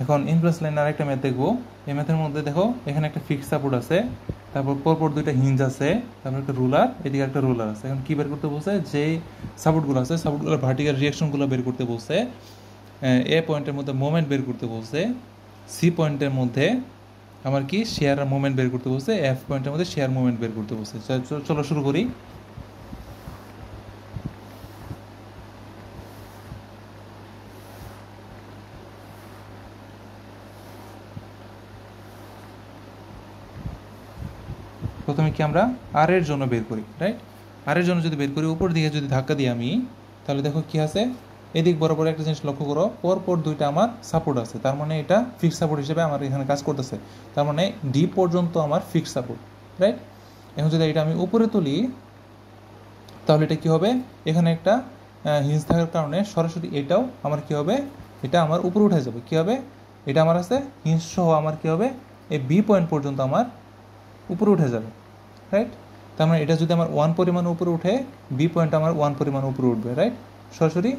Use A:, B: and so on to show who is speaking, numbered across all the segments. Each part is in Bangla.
A: এখন ইনফ্লুয়েন্স লাইনের আরেকটা ম্যাথ দেখবো। এই ম্যাথের মধ্যে দেখো এখানে একটা ফিক্স সাপোর্ট আছে, তারপর পরপর দুইটা হিঞ্জ আছে, তারপর একটা রুলার, এদিকে একটা রুলার আছে। এখন কি বের করতে বলছে, যে সাপোর্টগুলো আছে সাপোর্টগুলোর ভার্টিক্যাল রিয়াকশনগুলো বের করতে বলছে, এ পয়েন্টের মধ্যে মোমেন্ট বের করতে বলছে, সি পয়েন্টের মধ্যে আমার কি শেয়ার মোমেন্ট বের করতে বলছে, এফ পয়েন্টের মধ্যে শেয়ার মোমেন্ট বের করতে বলছে। চলো শুরু করি। প্রথমে কি আমরা আর এর জন্য বের করি, রাইট? আর এর জন্য যদি বের করি, উপর দিকে যদি ধাক্কা দিই আমি, তাহলে দেখো কি আছে, এদিক বরাবর একটা জিনিস লক্ষ্য করো, পরপর দুইটা আমার সাপোর্ট আছে, তার মানে এটা ফিক্স সাপোর্ট হিসেবে আমার এখানে কাজ করতেছে। তার মানে ডি পর্যন্ত আমার ফিক্স সাপোর্ট, রাইট? এখন যদি এটা আমি উপরে তুলি, তাহলে এটা কি হবে, এখানে একটা হিঞ্জ থাকার কারণে সরাসরি এটাও আমার কি হবে, এটা আমার উপরে উঠে যাবে। কি হবে, এটা আমার আছে হিঞ্জ সহ আমার কি হবে, এই বি পয়েন্ট পর্যন্ত আমার উপরে উঠে যাবে, রাইট? তার মানে এটা যদি আমার 1 পরিমাণ উপরে উঠে, বি পয়েন্ট আমার 1 পরিমাণ উপরে উঠবে, রাইট? সরাসরি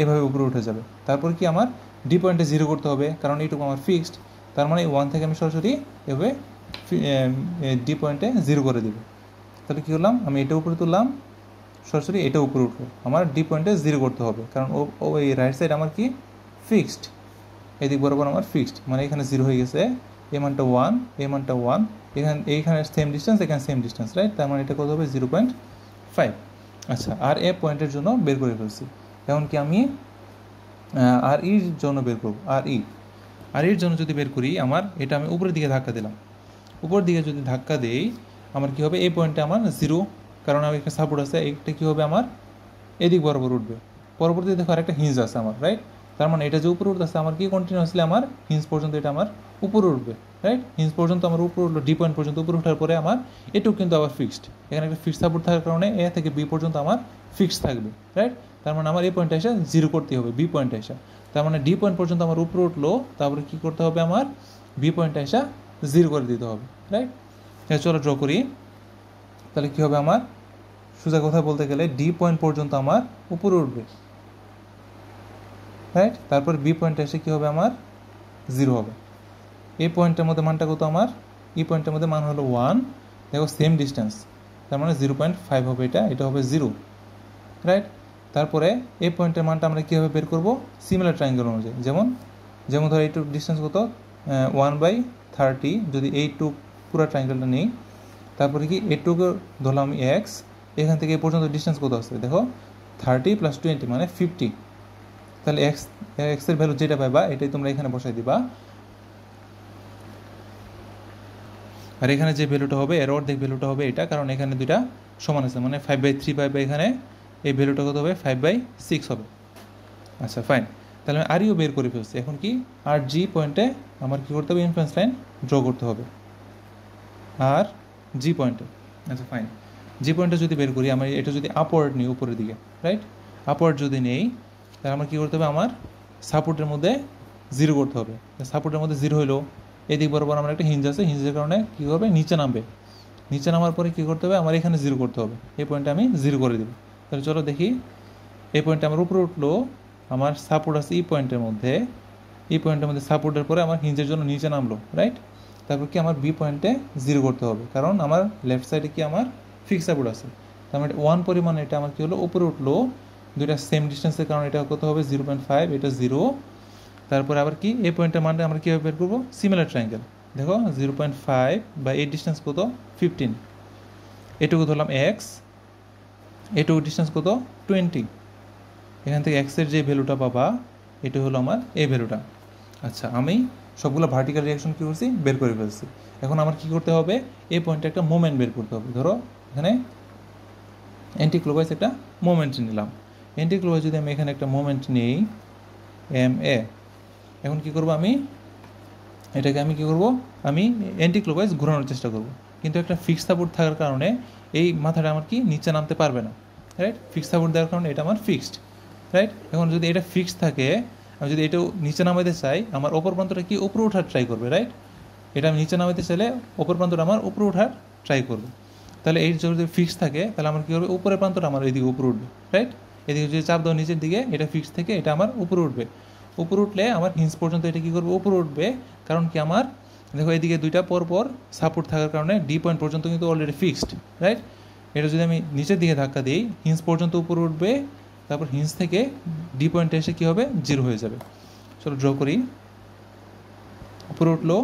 A: এভাবে উপরে উঠে যাবে। তারপর কি আমার ডি পয়েন্টে 0 করতে হবে, কারণ এইটুকু আমার ফিক্সড। তার মানে 1 থেকে আমি সরাসরি এভাবে ডি পয়েন্টে 0 করে দিব। তাহলে কী করলাম, আমি এটা উপরে তুললাম, সরাসরি এটা উপরে উঠলো, আমার ডি পয়েন্টে 0 করতে হবে, কারণ ও এই রাইট সাইড আমার কি ফিক্সড, এদিক বরাবর আমার ফিক্সড, মানে এখানে 0 হয়ে গেছে, এ মানটা 1, এ মানটা 1, এইখানে সেম ডিস্টেন্স, এখানে সেম ডিস্টেন্স, রাইট? তার মানে এটা কত হবে 0.5। আচ্ছা, আর এ পয়েন্টের জন্য বের করে ফেলছি। এখন কি আমি আর ইর জন্য বের করব, আর ইর জন্য যদি বের করি, আমার এটা আমি উপরের দিকে ধাক্কা দিলাম, উপর দিকে যদি ধাক্কা দেই, আমার কি হবে, এই পয়েন্টে আমার 0, কারণ আমার একটা সাপোর্ট আছে, এইটা কী হবে, আমার এদিক বরাবর উঠবে। পরবর্তীতে দেখো আরেকটা হিঞ্জ আছে আমার, রাইট? তার মানে এটা যে উপরে উঠতেছে, আমার কি কন্টিনিউয়াসলি আমার হিঞ্জ পর্যন্ত এটা আমার উপরে উঠবে, রাইট? হিঞ্জ পর্যন্ত আমার উপরে উঠলো, ডি পয়েন্ট পর্যন্ত উপরে ওঠার পরে আমার এটুকু কিন্তু আবার ফিক্সড, এখানে একটা ফিক্সড সাপোর্ট থাকার কারণে এ থেকে বি পর্যন্ত আমার ফিক্সড থাকবে, রাইট? তার মানে আমার এই পয়েন্টে এসে 0 করতে হবে, বি পয়েন্টে এসে। তার মানে ডি পয়েন্ট পর্যন্ত আমার উপরে উঠলো, তারপরে কী করতে হবে, আমার বি পয়েন্টে এসে 0 করে দিতে হবে, রাইট? চলো ড্র করি। তাহলে কী হবে, আমার সোজা কথা বলতে গেলে ডি পয়েন্ট পর্যন্ত আমার উপরে উঠবে, রাইট? তারপর বি পয়েন্টে এসে কী হবে, আমার 0 হবে। এই পয়েন্টের মধ্যে মানটা কত, আমার ই পয়েন্টের মধ্যে মান হলো 1, দেখো সেম ডিস্টেন্স, তার মানে 0.5 হবে, এটা হবে 0, রাইট? তারপরে এই পয়েন্টের মানটা আমরা কীভাবে বের করবো, সিমিলার ট্রায়াঙ্গেল অনুযায়ী, যেমন ধরো এইটুক ডিস্টেন্স কত, 1/30, যদি এইটুক পুরো ট্রায়াঙ্গেলটা নেই, তারপরে কি এইটুকু ধরলাম আমি এক্স, এখান থেকে এই পর্যন্ত ডিস্টেন্স কত আছে, দেখো 30 + 20 মানে 50। তাহলে এক্সের ভ্যালু যেটা পাবা এটাই তোমরা এখানে বসাই দিবা, আর এখানে যে ভ্যালুটা হবে এর অর্ধেক ভ্যালুটা হবে এটা, কারণ এখানে দুইটা সমান আছে, মানে 5/3 পাইবা এখানে, এই ভ্যালুটা কত হবে, 5/6 হবে। আচ্ছা ফাইন, তাহলে আমি আরইও বের করে ফেলছি। এখন কি, আর জি পয়েন্টে আমার কী করতে হবে, ইনফ্লুয়েন্স লাইন ড্র করতে হবে, আর জি পয়েন্টে। আচ্ছা ফাইন, জি পয়েন্টে যদি বের করি, আমি এটা যদি আপওয়ার্ড নিই উপরের দিকে, রাইট? আপওয়ার্ড যদি নেই, তাহলে আমার কী করতে হবে, আমার সাপোর্টের মধ্যে 0 করতে হবে। সাপোর্টের মধ্যে 0 হলো, এদিক বরাবর আমার একটা হিঞ্জ আছে, হিঞ্জের কারণে কী হবে, নিচে নামবে, নিচে নামার পরে কী করতে হবে, আমার এখানে 0 করতে হবে, এই পয়েন্টে আমি 0 করে দেবো। তাহলে চলো দেখি, এই পয়েন্টে আমার উপরে উঠলো, আমার সাপোর্ট আছে ই পয়েন্টের মধ্যে, এই পয়েন্টের মধ্যে সাপোর্টের পরে আমার হিঞ্জের জন্য নিচে নামলো, রাইট? তারপর কি আমার বি পয়েন্টে 0 করতে হবে, কারণ আমার লেফট সাইডে কি আমার ফিক্স সাপোর্ট আছে। তার মানে 1 পরিমাণে এটা আমার কী হলো, উপরে উঠলো, দুইটা সেম ডিস্টেন্সের কারণে এটা কত হবে 0.5, এটা 0। তারপরে আবার কি, এই পয়েন্টের মানটা আমরা কীভাবে বের করবো, সিমিলার ট্রায়াঙ্গেল, দেখো 0.5 বা এই ডিস্টেন্স কত 15, এটুকু ধরলাম এক্স, এটুকু ডিস্টেন্স কত 20, এখান থেকে এক্সের যে ভ্যালুটা পাবা এটা হলো আমার এই ভ্যালুটা। আচ্ছা, আমি সবগুলো ভার্টিক্যাল রিয়াকশন কী করছি, বের করে ফেলছি। এখন আমার কী করতে হবে, এই পয়েন্টে একটা মোমেন্ট বের করতে হবে। ধরো এখানে অ্যান্টি ক্লকওয়াইজ একটা মোমেন্ট নিলাম, অ্যান্টি ক্লকওয়াইজ যদি আমি এখানে একটা মোমেন্ট নিই এম এ, এখন কী করবো, আমি এটাকে আমি কী করবো, আমি অ্যান্টি ক্লকওয়াইজ ঘোরানোর চেষ্টা করব, কিন্তু একটা ফিক্স সাপোর্ট থাকার কারণে এই মাথাটা আমার কি নিচে নামতে পারবে না, রাইট? ফিক্স সাপোর্ট দেওয়ার কারণে এটা আমার ফিক্সড, রাইট? এখন যদি এটা ফিক্সড থাকে, আমি যদি এটাও নিচে নামাইতে চাই, আমার অপর প্রান্তটা কি উপরে ওঠার ট্রাই করবে, রাইট? এটা আমি নিচে নামাইতে চাইলে অপর প্রান্তটা আমার উপরে ওঠার ট্রাই করবে। তাহলে এই যদি ফিক্সড থাকে, তাহলে আমার কী হবে, উপরের প্রান্তটা আমার এদিকে উপরে উঠবে, রাইট? এদিকে যদি চাপ দাও নিচের দিকে, এটা ফিক্সড থেকে এটা আমার উপরে উঠবে। উপরে উঠলে আমার হিঞ্জ পর্যন্ত এটা কী করবে, উপরে উঠবে। কারণ কি আমার দেখো এদিকে দুইটা পরপর সাপোর্ট থাকার কারণে ডি পয়েন্ট পর্যন্ত কিন্তু অলরেডি ফিক্সড, রাইট। এটা যদি আমি নিচের দিকে ধাক্কা দিই হিঞ্জ পর্যন্ত উপরে উঠবে, তারপর হিঞ্জ থেকে ডি পয়েন্টে এসে কী হবে, জিরো হয়ে যাবে। চলো ড্র করি। উপরে উঠলো,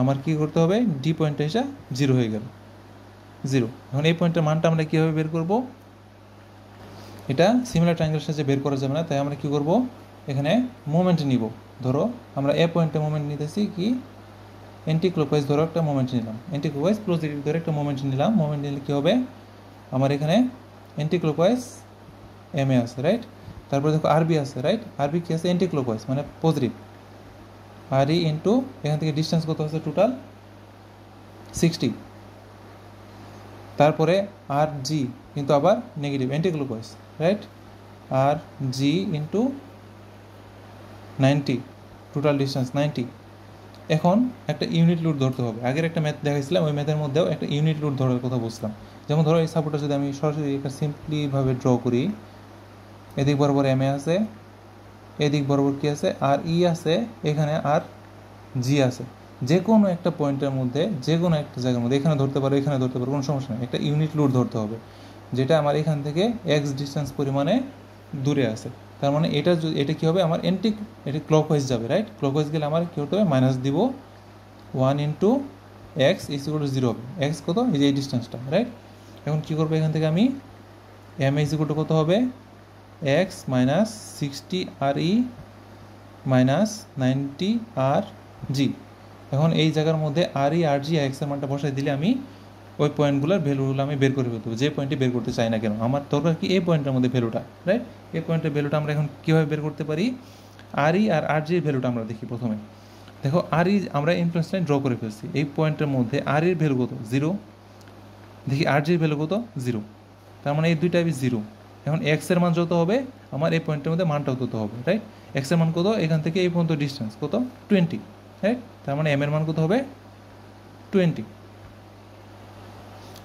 A: আমার কী করতে হবে, ডি পয়েন্টে এসে জিরো হয়ে গেল, জিরো। এখন এই পয়েন্টের মানটা আমরা কীভাবে বের করব, এটা সিমিলার ট্রায়াঙ্গেলের সাথে বের করা যাবে না, তাই আমরা কী করব, এখানে মোমেন্ট নিব। ধরো আমরা এ পয়েন্টে মোমেন্ট নিতেছি কি, অ্যান্টি ক্লকওয়াইজ ধরো একটা মোমেন্ট নিলাম, অ্যান্টি ক্লকওয়াইজ পজিটিভ ধরে একটা মোমেন্ট নিলাম। মোমেন্ট নিলে কী হবে, আমার এখানে অ্যান্টি ক্লকওয়াইজ এম এ আছে, রাইট। তারপরে দেখো আরবি আছে, রাইট। আরবি কী আছে, অ্যান্টি ক্লকওয়াইজ মানে পজিটিভ। আর ই ইন্টু এখান থেকে ডিস্টেন্স কত আছে, টোটাল 60। তারপরে আর জি কিন্তু আবার নেগেটিভ, অ্যান্টি ক্লকওয়াইজ, রাইট। আর জি ইন্টু 90, টোটাল ডিস্টেন্স 90। এখন একটা ইউনিট লোড ধরতে হবে। আগের একটা ম্যাথ দেখাইছিলাম, ওই ম্যাথের মধ্যেও একটা ইউনিট লোড ধরার কথা বলছিলাম। যেমন ধরো এই সাপোর্টটা যদি আমি সরাসরি একটা সিম্পলিভাবে ড্র করি, এদিক বরাবর এম এ আছে, এদিক বরাবর কী আছে, আর ই আছে, এখানে আর জি আছে। যে কোনো একটা পয়েন্টের মধ্যে, যে কোনো একটা জায়গার মধ্যে, এখানে ধরতে পারো, এখানে ধরতে পারো, কোনো সমস্যা নেই। একটা ইউনিট লোড ধরতে হবে যেটা আমার এখান থেকে এক্স ডিস্টেন্স পরিমাণে দূরে আছে। তার মানে এটা কী হবে, আমার এটা ক্লকওয়াইজ যাবে, রাইট। ক্লকওয়াইজ গেলে আমার কী হতে হবে, মাইনাস দিব 1 into x is equal to 0 হবে। এক্স কত, এই যে এই ডিস্টেন্সটা, রাইট। এখন কী করবো, এখান থেকে আমি এম ইজ ইকুয়াল টু কত হবে, এক্স মাইনাস 60 আর ই মাইনাস 90 আর জি। এখন এই জায়গার মধ্যে আর ই আর জি এক্সের মানটা বসাই দিলে আমি ওই পয়েন্টগুলোর ভ্যালুগুলো আমি বের করে ফেলতে হবে, যে পয়েন্টে বের করতে চাই না কেন। আমার দরকার কি, এই পয়েন্টের মধ্যে ভ্যালুটা, রাইট। এই পয়েন্টের ভ্যালুটা আমরা এখন কীভাবে বের করতে পারি, আর ই আর আর জির ভ্যালুটা আমরা দেখি প্রথমে। দেখো আর ই আমরা ইনফ্লুয়েন্স লাইন ড্র করে ফেলছি, এই পয়েন্টের মধ্যে আর ইর ভ্যালু কত, 0। দেখি আর জির ভ্যালু কত, 0। তার মানে এই দুইটাই 0। এখন এক্সের মান যত হবে আমার এই পয়েন্টের মধ্যে মানটাও তত হবে, রাইট। এক্সের মান কত, এখান থেকে এই পর্যন্ত ডিস্টেন্স কত, 20, রাইট। তার মানে এম এর মান কত হবে, 20।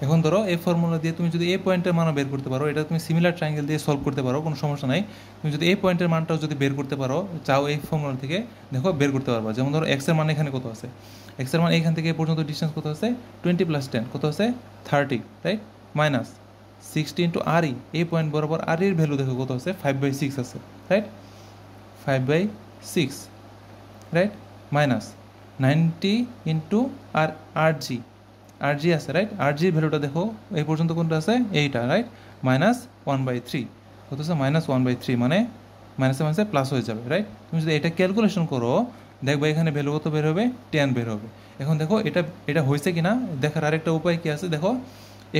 A: এখন ধরো এই ফর্মুলা দিয়ে তুমি যদি এই পয়েন্টের মানও বের করতে পারো, এটা তুমি সিমিলার ট্রায়াঙ্গেল দিয়ে সলভ করতে পারো, কোনো সমস্যা নাই। তুমি যদি এই পয়েন্টের মানটাও যদি বের করতে পারো চাও, এই ফর্মুলা থেকে দেখো বের করতে পারবা। যেমন ধরো এক্সের মান এখানে কত আছে, এক্সের মান এখান থেকে এই পর্যন্ত ডিস্টেন্স কত আছে, 20 + 10 কত আছে, 30, রাইট। মাইনাস 60 ইন্টু আর ই, এই পয়েন্ট বরাবর আর ইর ভ্যালু দেখো কত আছে, 5/6 আছে, রাইট। 5/6, রাইট। মাইনাস 90 ইন্টু আর জি, আর জি আছে, রাইট। আর জির ভ্যালুটা দেখো এই পর্যন্ত কোনটা আছে, এইটা, রাইট। মাইনাস 1/3 কত আছে, মাইনাস 1/3, মানে মাইনাসে মাইনাসে প্লাস হয়ে যাবে, রাইট। তুমি যদি এটা ক্যালকুলেশন করো দেখবে এখানে ভ্যালু কত বের হবে, 10 বের হবে। এখন দেখো এটা হয়েছে কিনা দেখার আরেকটা উপায় কি আছে, দেখো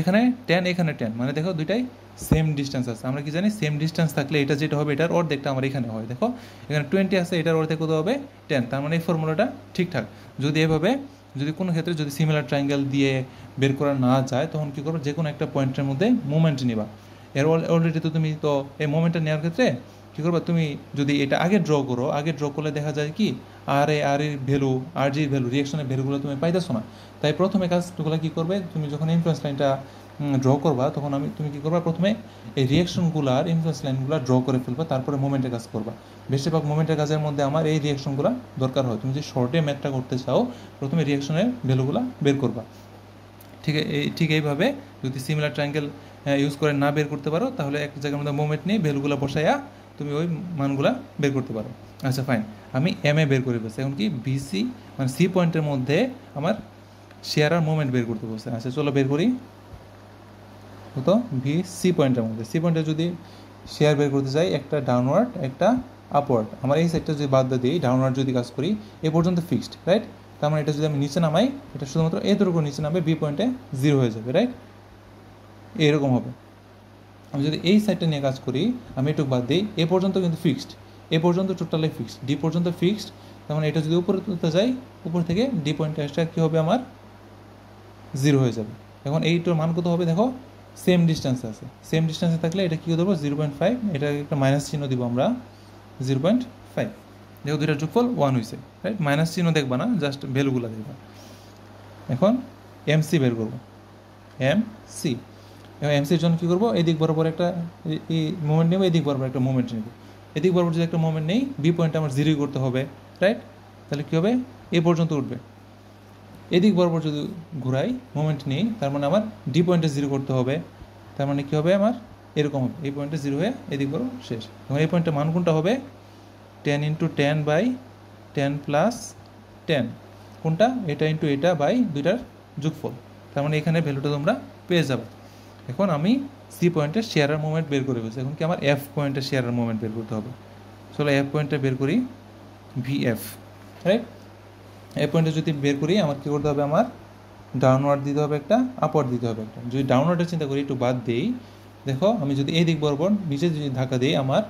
A: এখানে 10 এখানে 10, মানে দেখো দুইটাই সেম ডিস্টেন্স আছে। আমরা কি জানি, সেম ডিস্টেন্স থাকলে এটা যেটা হবে এটার অর্ধেকটা আমার এখানে হয়। দেখো এখানে 20 আছে, এটার অর্ধেক কত হবে, 10। তার মানে এই ফর্মুলাটা ঠিকঠাক। যদি এভাবে, যদি কোনো ক্ষেত্রে যদি সিমিলার ট্রায়াঙ্গেল দিয়ে বের করা না যায়, তখন কী করবো, যে কোনো একটা পয়েন্টের মধ্যে মোমেন্ট নিবা। এর অলরেডি তো তুমি তো এই মোমেন্টটা নেওয়ার ক্ষেত্রে কী করবা, তুমি যদি এটা আগে ড্র করো, আগে ড্র করলে দেখা যায় কি আর এর ভ্যালু, আর জির ভ্যালু, রিয়াকশনের ভ্যালুগুলো তুমি পাইতেছো না। তাই প্রথমে কাজগুলো কী করবে, তুমি যখন ইনফ্লুয়েন্স লাইনটা ড্র করবা তখন তুমি কী করবা, প্রথমে এই রিয়াকশনগুলার ইনফ্লুয়েন্স লাইনগুলো ড্র করে ফেলবা, তারপরে মোমেন্টের কাজ করবা। বেশিরভাগ মোমেন্টের কাজের মধ্যে আমার এই রিয়াকশনগুলো দরকার হয়। তুমি যদি শর্টে ম্যাথটা করতে চাও প্রথমে রিয়াকশনের ভ্যালুগুলো বের করবা। ঠিক এইভাবে যদি সিমিলার ট্রায়াঙ্গেল ইউজ করে না বের করতে পারো, তাহলে এক জায়গার মধ্যে মোমেন্ট নিয়ে ভ্যালুগুলো বসাইয়া তুমি ওই মানগুলা বের করতে পারো। আচ্ছা ফাইন, আমি এম এ বের করে ফেলছি। এখন কি বিসি মানে সি পয়েন্টের মধ্যে আমার শেয়ার আর মোমেন্ট বের করতে বলছে। আচ্ছা চলো বের করি। তো ভি সি পয়েন্টের মধ্যে, সি পয়েন্টে যদি শেয়ার বের করতে চাই, একটা ডাউনওয়ার্ড একটা আপওয়ার্ড, আমার এই সাইডটা যদি বাদ দিই, ডাউনওয়ার্ড যদি কাজ করি, এ পর্যন্ত ফিক্সড, রাইট। তার মানে এটা যদি আমি নিচে নামাই, এটা শুধুমাত্র এতটুকু নিচে নামবে, বি পয়েন্টে 0 হয়ে যাবে, রাইট। এরকম হবে। আমি যদি এই সাইডটা নিয়ে কাজ করি, আমি একটু বাদ দিই, এ পর্যন্ত কিন্তু ফিক্সড, এ পর্যন্ত টোটালি ফিক্সড, ডি পর্যন্ত ফিক্সড। তার মানে এটা যদি উপরে তুলতে যাই, উপর থেকে ডি পয়েন্টে আসটা কী হবে, আমার 0 হয়ে যাবে। এখন এইটার মান কত হবে, দেখো সেম ডিস্টেন্সে আছে, সেম ডিস্টেন্সে থাকলে এটা কী দেবো, 0.5, এটা একটা মাইনাস চিহ্ন দিব আমরা, 0.5। দেখো দুইটার যোগফল 1 হয়েছে, রাইট। মাইনাস চিহ্ন দেখবা না, জাস্ট ভ্যালুগুলো দেখবা। এখন এমসি বের করবো, এমসির জন্য কী করবো, এদিক বরাবর একটা এই মুভমেন্ট নেব, এদিক বরাবর একটা মুভমেন্ট নেব। এদিক বরাবর যদি একটা মোমেন্ট নেই বি পয়েন্টে আমার জিরোই করতে হবে, রাইট? তাহলে কী হবে, এ পর্যন্ত উঠবে। এদিক বরাবর যদি ঘুরাই মোমেন্ট নেই, তার মানে আমার ডি পয়েন্টে জিরো করতে হবে, তার মানে কী হবে, আমার এরকম হবে, এই পয়েন্টে জিরো হয়ে এদিক বরাবর শেষ। এবং এই পয়েন্টের মান কোনটা হবে, 10 × 10/10 + 10, কোনটা, এটা ইন্টু এটা বাই দুইটার যোগফল। তার মানে এখানে ভ্যালুটা তোমরা পেয়ে যাবে। এখন আমি সি পয়েন্টের শেয়ারের মোমেন্ট বের করে ফেলছি, এখন কি আমার এফ পয়েন্টের শেয়ারের মোমেন্ট বের করতে হবে। চলো এফ পয়েন্টটা বের করি, ভিএফ, রাইট? এফ পয়েন্টে যদি বের করি আমার কী করতে হবে, আমার ডাউনওয়ার্ড দিতে হবে একটা, আপওয়ার্ড দিতে হবে একটা। যদি ডাউনওয়ার্ডের চিন্তা করি, একটু বাদ দিই, দেখো আমি যদি এই দিক বরাবর নিচে যদি ধাক্কা দিই, আমার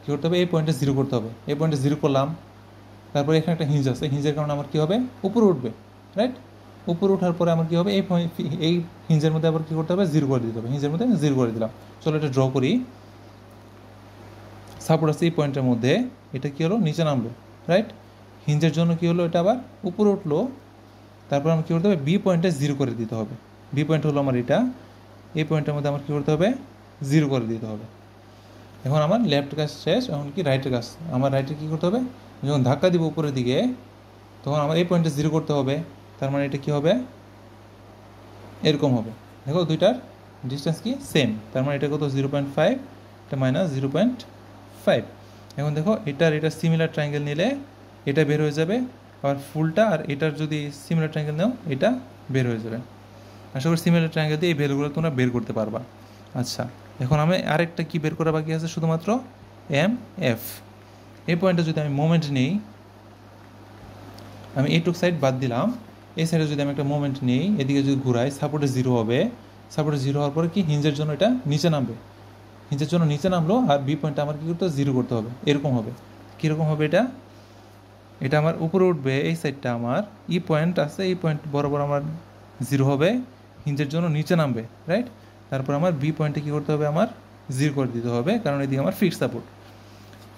A: কী করতে হবে, এই পয়েন্টে জিরো করতে হবে। এই পয়েন্টে জিরো করলাম, তারপরে এখানে একটা হিঞ্জ আছে, হিঞ্জের কারণে আমার কী হবে, উপরে উঠবে, রাইট? উপরে ওঠার পরে আমার কী হবে, এই হিঞ্জের মধ্যে আবার কী করতে হবে, জিরো করে দিতে হবে। হিঞ্জের মধ্যে জিরো করে দিলাম। চলো এটা ড্র করি। সাপোর্ট আছে এই পয়েন্টের মধ্যে, এটা কী হলো, নিচে নামলো, রাইট? হিঞ্জের জন্য কী হলো, এটা আবার উপরে উঠলো। তারপর আমার কী করতে হবে, বি পয়েন্টে জিরো করে দিতে হবে। বি পয়েন্ট হলো আমার এটা, এই পয়েন্টের মধ্যে আমার কী করতে হবে, জিরো করে দিতে হবে। এখন আমার লেফট কাজ শেষ, এখন কি রাইটের কাজ। আমার রাইটে কী করতে হবে, যখন ধাক্কা দিব উপরের দিকে, তখন আমার এই পয়েন্টে জিরো করতে হবে। তার মানে এটা কী হবে, এরকম হবে। দেখো দুইটার ডিস্টেন্স কি সেম, তার মানে এটা কত, 0.5, এটা -0.5। এখন দেখো এটার সিমিলার ট্রায়াঙ্গেল নিলে এটা বের হয়ে যাবে, আবার ফুলটা আর এটার যদি সিমিলার ট্রায়াঙ্গেল নাও এটা বের হয়ে যাবে। আশা করি সিমিলার ট্রায়াঙ্গেল দিয়ে এই ভ্যালুগুলো তোমরা বের করতে পারবা। আচ্ছা, এখন আমি আরেকটা কি বের করা বাকি আছে, শুধুমাত্র এম এফ। এই পয়েন্টে যদি আমি মোমেন্ট নিই, আমি এইটুক সাইড বাদ দিলাম, এই সাইডে যদি আমি একটা মোমেন্ট নিই, এদিকে যদি ঘুরাই, সাপোর্টে জিরো হবে। সাপোর্টে জিরো হওয়ার পরে কি হিঞ্জের জন্য এটা নিচে নামবে, হিঞ্জের জন্য নিচে নামলো, আর বি পয়েন্টটা আমার কী করতে হবে, জিরো করতে হবে। এরকম হবে, কীরকম হবে এটা, এটা আমার উপরে উঠবে, এই সাইডটা আমার ই পয়েন্ট আছে, এই পয়েন্ট বরাবর আমার জিরো হবে, হিঞ্জের জন্য নিচে নামবে, রাইট? তারপর আমার বি পয়েন্টে কী করতে হবে, আমার জিরো করে দিতে হবে, কারণ এদিকে আমার ফিক্সড সাপোর্ট।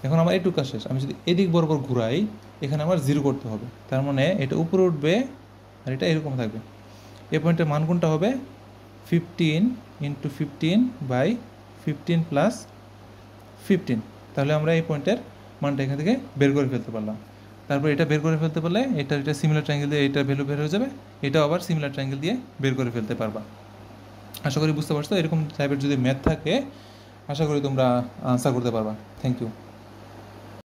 A: এখন আমার এইটুকু কাজ শেষ। আমি যদি এদিক বরাবর ঘুরাই, এখানে আমার জিরো করতে হবে, তার মানে এটা উপরে উঠবে আর এটা এরকম থাকবে। এই পয়েন্টের মান কোনটা হবে, 15 × 15/15 + 15। তাহলে আমরা এই পয়েন্টের মানটা এখান থেকে বের করে ফেলতে পারলাম। তারপর এটা বের করে ফেলতে পারলে এটা সিমিলার ট্রায়াঙ্গেল দিয়ে এটা ভ্যালু বের হয়ে যাবে, এটাও আবার সিমিলার ট্রায়াঙ্গেল দিয়ে বের করে ফেলতে পারবা। আশা করি বুঝতে পারছো। এরকম টাইপের যদি ম্যাথ থাকে আশা করি তোমরা আনসার করতে পারবা। Thank you.